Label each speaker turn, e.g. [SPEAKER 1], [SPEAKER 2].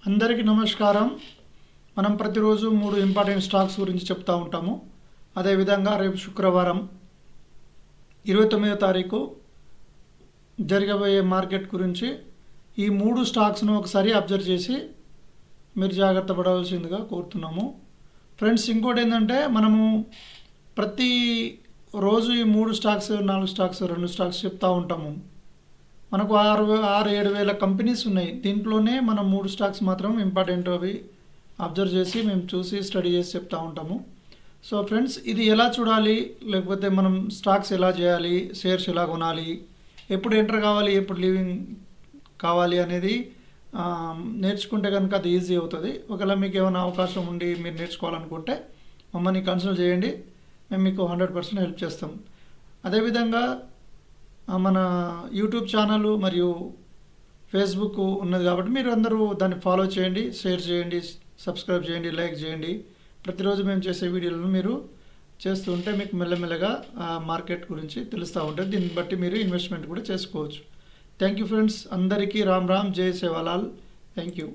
[SPEAKER 1] అందరికీ నమస్కారం. మనం ప్రతిరోజు 3 ఇంపార్టెంట్ స్టాక్స్ గురించి చెప్తా ఉంటాము. అదేవిధంగా రేపు శుక్రవారం 29వ తారీఖు జరగబోయే మార్కెట్ గురించి ఈ 3 స్టాక్స్ను ఒకసారి అబ్జర్వ్ చేసి మీరు జాగ్రత్త పడవలసిందిగా కోరుతున్నాము. ఫ్రెండ్స్, ఇంకోటి ఏంటంటే మనము ప్రతి రోజు ఈ 3 స్టాక్స్ 4 స్టాక్స్ 2 స్టాక్స్ చెప్తూ ఉంటాము. మనకు 6-7 వేల కంపెనీస్ ఉన్నాయి. దీంట్లోనే మనం 3 స్టాక్స్ మాత్రం ఇంపార్టెంట్ అవి అబ్జర్వ్ చేసి మేము చూసి స్టడీ చేసి చెప్తూ ఉంటాము. సో ఫ్రెండ్స్, ఇది ఎలా చూడాలి, లేకపోతే మనం స్టాక్స్ ఎలా చేయాలి, షేర్స్ ఎలా కొనాలి, ఎప్పుడు ఎంటర్ కావాలి, ఎప్పుడు లీవింగ్ కావాలి అనేది నేర్చుకుంటే కనుక అది ఈజీ అవుతుంది. ఒకవేళ మీకు ఏమైనా అవకాశం ఉండి మీరు నేర్చుకోవాలనుకుంటే మమ్మల్ని కన్సల్ట్ చేయండి. మేము మీకు 100% హెల్ప్ చేస్తాం. అదేవిధంగా మన యూట్యూబ్ ఛానల్ మరియు ఫేస్బుక్ ఉన్నది కాబట్టి మీరు అందరూ దాన్ని ఫాలో చేయండి, షేర్ చేయండి, సబ్స్క్రైబ్ చేయండి, లైక్ చేయండి. ప్రతిరోజు మేము చేసే వీడియోలను మీరు చేస్తూ ఉంటే మీకు మెల్లమెల్లగా మార్కెట్ గురించి తెలుస్తూ ఉంటుంది. దీన్ని బట్టి మీరు ఇన్వెస్ట్మెంట్ కూడా చేసుకోవచ్చు. Thank you friends. అందరికీ రామ్ రామ్, జై సేవాలాల్. Thank you.